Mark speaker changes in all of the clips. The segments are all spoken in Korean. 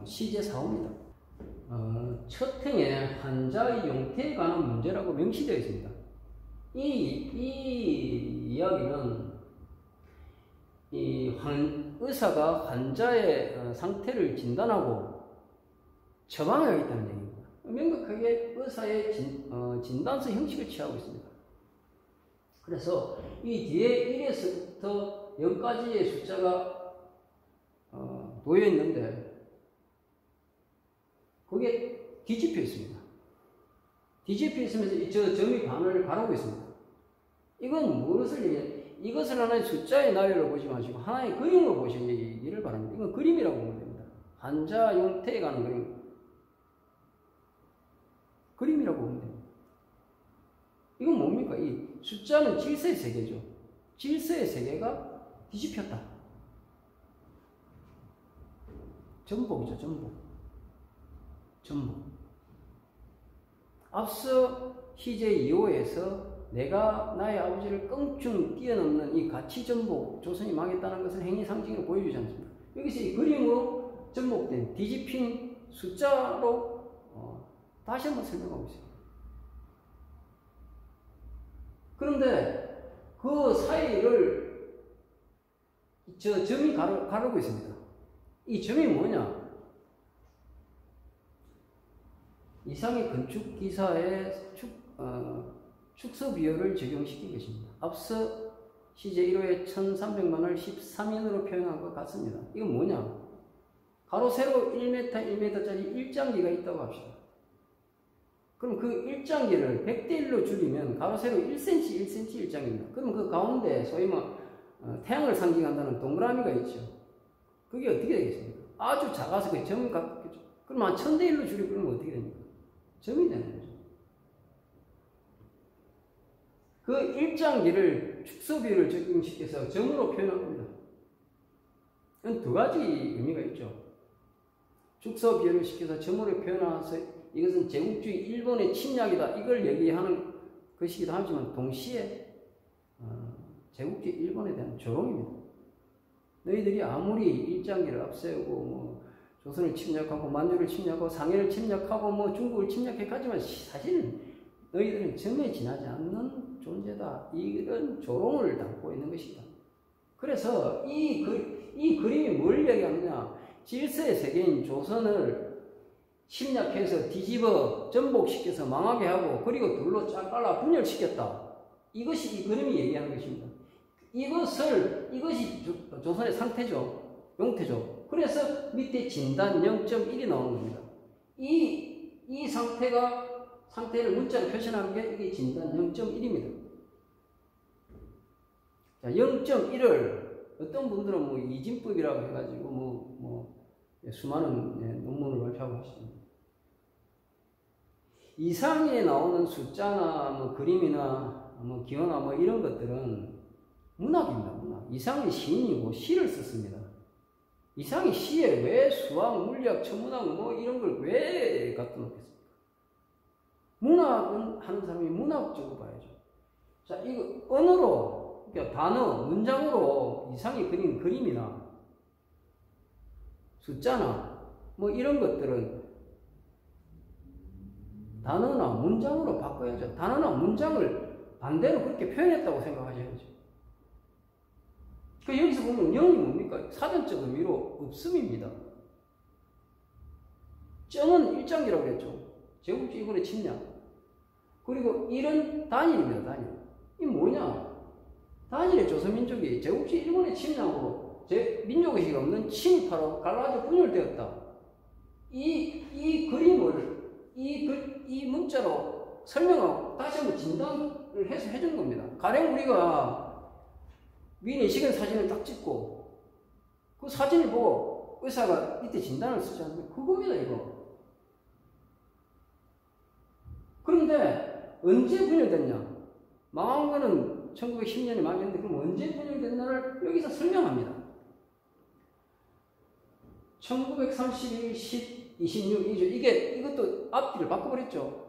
Speaker 1: 시제4호입니다. 첫 행에 환자의 용태에 관한 문제라고 명시되어 있습니다. 이 이야기는 의사가 환자의 상태를 진단하고 처방하겠다는 얘기입니다. 명백하게 의사의 진단서 형식을 취하고 있습니다. 그래서 이 뒤에 1에서부터 0까지의 숫자가 놓여 있는데 그게 뒤집혀 있습니다. 뒤집혀 있으면서 저 점이 반을 가르고 있습니다. 이건 무엇을 얘기해요? 이것을 하나의 숫자의 나열로 보지 마시고 하나의 그림으로 보시기를 바랍니다. 이건 그림이라고 보면 됩니다. 환자 용태에 관한 그림이라고 보면 됩니다. 이건 뭡니까? 이 숫자는 질서의 세계죠. 질서의 세계가 뒤집혔다. 전복이죠, 전복. 앞서 시제 2호에서 내가 나의 아버지를 껑충 뛰어넘는 이 가치 전복, 조선이 망했다는 것을 행위 상징으로 보여주지 않습니까? 여기서 이 그림으로 전복된 뒤집힌 숫자로 다시 한번 설명하고 있습니다. 그런데 그 사이를 저 점이 가르고 있습니다. 이 점이 뭐냐? 이상의 건축 기사의 축소 비율을 적용시킨 것입니다. 앞서 시제 1호의 1300만을 13인으로 표현한 것 같습니다. 이건 뭐냐? 가로 세로 1m, 1m짜리 일장기가 있다고 합시다. 그럼 그 일장기를 100대1로 줄이면 가로 세로 1cm, 1cm 일장기입니다. 그럼 그 가운데 소위 태양을 상징한다는 동그라미가 있죠. 그게 어떻게 되겠습니까? 아주 작아서 그 점을 갖겠죠. 그럼 한 1000대1로 줄이고 그러면 어떻게 됩니까? 점이 되는 거죠. 그 일장기를 축소 비율을 적용시켜서 점으로 표현한 겁니다. 이건 두 가지 의미가 있죠. 축소 비율을 시켜서 점으로 표현해서 이것은 제국주의 일본의 침략이다. 이걸 얘기하는 것이기도 하지만 동시에 제국주의 일본에 대한 조롱입니다. 너희들이 아무리 일장기를 앞세우고 조선을 침략하고 만주를 침략하고 상해를 침략하고 중국을 침략했지만 사실은 너희들은 점에 지나지 않는 존재다. 이런 조롱을 담고 있는 것이다. 그래서 이 그림이 뭘 얘기하느냐? 질서의 세계인 조선을 침략해서 뒤집어 전복시켜서 망하게 하고 그리고 둘로 잘라 분열시켰다. 이것이 이 그림이 얘기하는 것입니다. 이것이 조선의 상태죠. 용태죠. 그래서 밑에 진단 0.1이 나오는 겁니다. 이 상태를 문자로 표시하는 게 이게 진단 0.1입니다. 자, 0.1을 어떤 분들은 이진법이라고 해가지고 수많은 논문을 발표하고 있습니다. 이상에 나오는 숫자나 그림이나 기호나 이런 것들은 문학입니다. 문학. 이상이 시인이고 시를 썼습니다. 이상이 시에 왜 수학, 물리학, 천문학 이런 걸 왜 갖다 놓겠습니까? 문학은 하는 사람이 문학적으로 봐야죠. 자, 이거 언어로, 그러니까 단어, 문장으로 이상이 그린 그림이나 숫자나 이런 것들은 단어나 문장으로 바꿔야죠. 단어나 문장을 반대로 그렇게 표현했다고 생각하셔야죠. 여기서 보면 0이 뭡니까? 사전적 의미로 없음입니다. 정은 일장기라고 그랬죠. 제국주의 일본의 침략. 그리고 1은 단일입니다. 단일. 이 뭐냐? 단일의 조선민족이 제국주의 일본의 침략으로 민족의식이 없는 친일파로 갈라져 분열되었다. 이 그림을 이 문자로 설명하고 다시 한번 진단을 해서 해준 겁니다. 가령 우리가 위인의 식은 사진을 딱 찍고 그 사진을 보고 의사가 이때 진단을 쓰지 않습니까? 그겁니다, 이거. 그런데 언제 분열됐냐? 망한 거는 1910년에 망했는데 그럼 언제 분열됐나를 여기서 설명합니다. 1931, 10, 26이죠. 이것도 앞뒤를 바꿔버렸죠.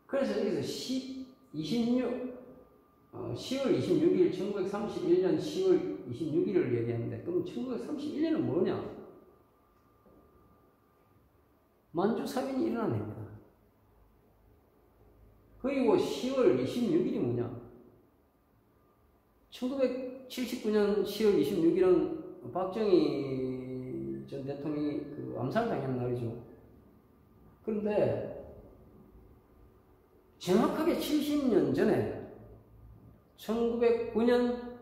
Speaker 1: 그래서 여기서 10월 26일 1931년 10월 26일을 얘기하는데, 그럼 1931년은 뭐냐? 만주사변이 일어난 해입니다. 그리고 10월 26일이 뭐냐? 1979년 10월 26일은 박정희 전 대통령이 그 암살당한 날이죠. 그런데 정확하게 70년 전에 1909년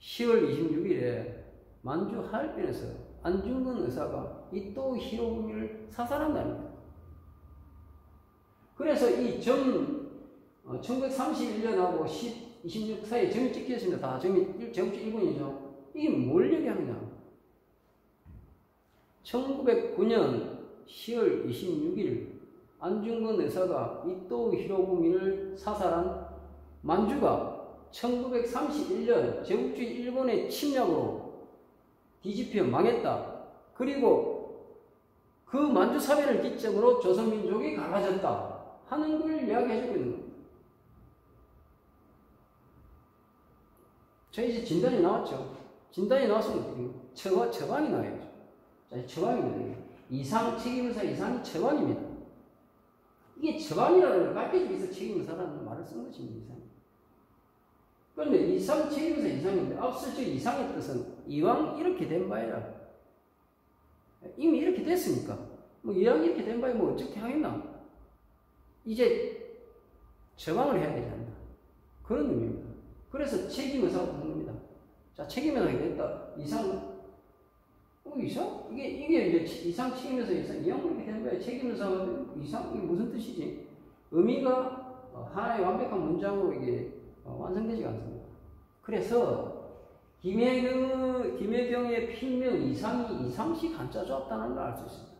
Speaker 1: 10월 26일에 만주 하얼빈에서 안중근 의사가 이토 히로부미를 사살한 날입니다. 그래서 이 1931년하고 26 사이에 점이 찍혀 있습니다. 다 점이 제국주 일본이죠. 이게 뭘 얘기하느냐? 1909년 10월 26일 안중근 의사가 이토 히로부미를 사살한 만주가 1931년 제국주의 일본의 침략으로 뒤집혀 망했다. 그리고 그 만주 사변을 기점으로 조선민족이 갈라졌다 하는 걸 이야기해주고 있는 겁니다. 저희 이제 진단이 나왔죠. 진단이 나왔으면 처방이 나와야죠. 자, 처방입니다. 이상 책임의사 이상이 처방입니다. 이게 처방이라는 걸 밝혀주기 위해서 책임의사라는 말을 쓴 것입니다. 이상. 그런데 이상 책임의사 이상인데 앞서 저 이상의 뜻은 이왕 이렇게 된 바에라. 이미 이렇게 됐으니까 뭐 이왕 이렇게 된 바에 뭐 어떻게 하겠나. 이제 처방을 해야 되지 않나. 그런 의미입니다. 그래서 책임의사가 붙는 겁니다. 자, 책임의사가 됐다. 이상 이상? 이게 이제 이상 책임에서 이상, 이왕 이렇게 된 거야. 책임에서 이상, 이게 무슨 뜻이지? 의미가 하나의 완벽한 문장으로 이게 완성되지 않습니다. 그래서 김혜경의 필명 이상이 이상식 한자 조합단을 알 수 있습니다.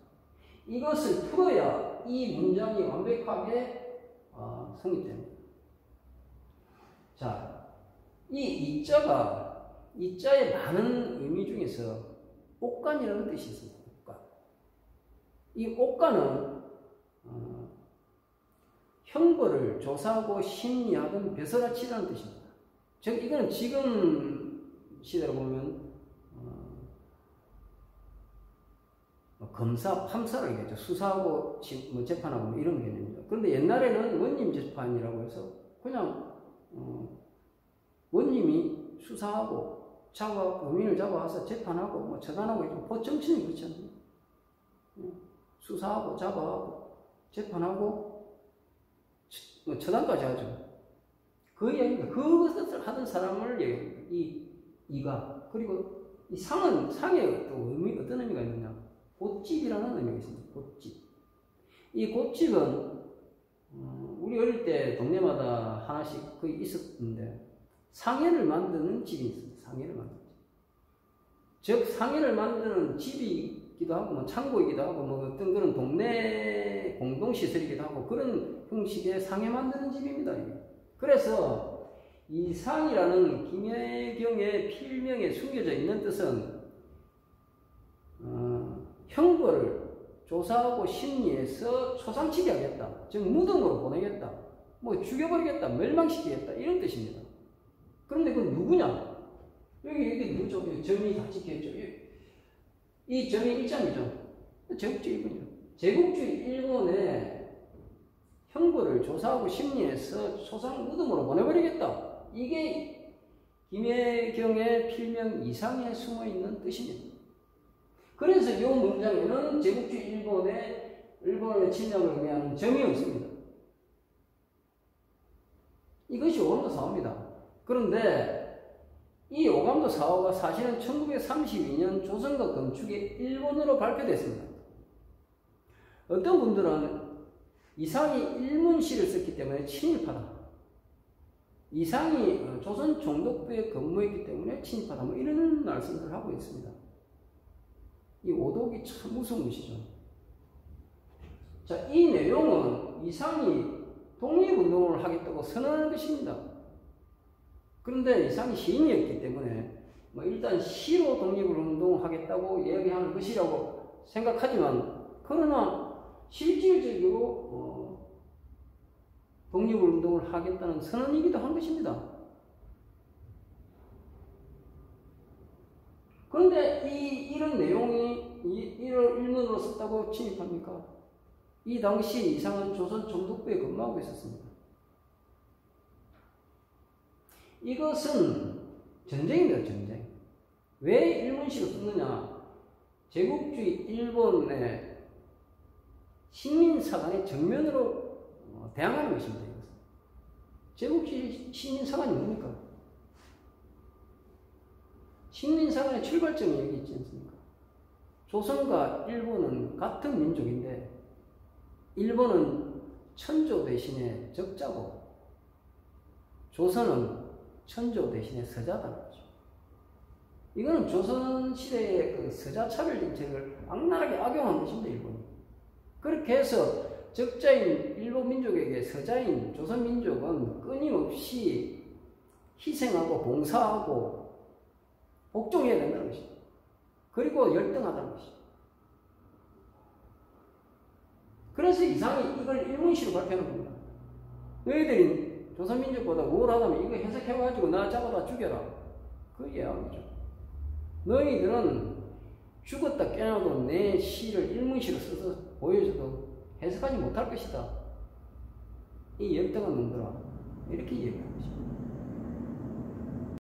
Speaker 1: 이것을 풀어야 이 문장이 완벽하게 성립됩니다. 자, 이 이자의 많은 의미 중에서 옥간이라는 뜻이 있습니다. 옥간. 이 옥간은 형벌을 조사하고 심리하던 벼슬아치라는 뜻입니다. 즉 이거는 지금 시대로 보면 검사, 판사를 얘기하죠. 수사하고 뭐 재판하고 뭐 이런 개념입니다. 그런데 옛날에는 원님 재판이라고 해서 그냥 원님이 수사하고 범인을 잡아와서 재판하고, 뭐, 처단하고, 보정치는 그렇지 않습니까? 수사하고, 잡아하고, 재판하고, 뭐, 처단까지 하죠. 그 이야기입니다. 그것을 하던 사람을 얘기합니다. 이가. 그리고 이 상에 또 어떤 의미가 있느냐. 곶집이라는 의미가 있습니다. 곶집. 이 곶집은, 우리 어릴 때 동네마다 하나씩 거의 있었는데, 상해를 만드는 집이 있습니다. 상해를 만드는 집. 즉, 상해를 만드는 집이기도 하고, 뭐, 창고이기도 하고, 뭐, 어떤 그런 동네 공동시설이기도 하고, 그런 형식의 상해 만드는 집입니다. 이게. 그래서, 이 상이라는 김혜경의 필명에 숨겨져 있는 뜻은, 형벌을 조사하고 심리해서 초상치게 하겠다. 즉, 무덤으로 보내겠다. 뭐, 죽여버리겠다. 멸망시키겠다. 이런 뜻입니다. 그런데 그건 누구냐? 이게 누구죠? 점이 다 찍혀있죠. 이 점이 일장이죠. 제국주의 일본이죠. 제국주의 일본의 형벌을 조사하고 심리해서 초상 무덤으로 보내버리겠다. 이게 김혜경의 필명 이상에 숨어있는 뜻입니다. 그래서 이 문장에는 제국주의 일본의 침략을 의미하는 점이 없습니다. 이것이 오감도 사호입니다. 그런데 이 오감도 사호가 사실은 1932년 조선과 건축의 일본어로 발표됐습니다. 어떤 분들은 이상이 일문시를 썼기 때문에 친일파다. 이상이 조선 총독부에 근무했기 때문에 친일파다. 뭐 이런 말씀을 하고 있습니다. 이 오독이 참 무서운 것이죠. 자, 이 내용은 이상이 독립운동을 하겠다고 선언하는 것입니다. 그런데 이상이 시인이었기 때문에 뭐 일단 시로 독립을 운동하겠다고 이야기하는 것이라고 생각하지만, 그러나 실질적으로 독립을 운동을 하겠다는 선언이기도 한 것입니다. 그런데 이런 내용이 이런 일문으로 썼다고 침입합니까? 이 당시 이상은 조선 총독부에 근무하고 있었습니다. 이것은 전쟁입니다, 전쟁. 왜 일문시로 썼느냐? 제국주의 일본의 식민사관의 정면으로 대항하는 것입니다. 이것은. 제국주의 식민사관이 뭡니까? 식민사관의 출발점이 여기 있지 않습니까? 조선과 일본은 같은 민족인데 일본은 천조 대신에 적자고 조선은 천조 대신에 서자다는 거죠. 이거는 조선시대의 그 서자차별 정책을 악랄하게 악용한 것입니다, 일본이. 그렇게 해서 적자인 일본 민족에게 서자인 조선 민족은 끊임없이 희생하고 봉사하고 복종해야 된다는 것입니다. 그리고 열등하다는 것입니다. 그래서 이상이 이걸 일문시로 발표하는 겁니다. 너희들이 조선민족보다 우월하다면 이거 해석해가지고 나 잡아다 죽여라. 그 이야기죠. 너희들은 죽었다 깨어나도 내 시를 일문시로 써서 보여줘도 해석하지 못할 것이다. 이 열등한 놈들아. 이렇게 얘기하는 것입니다.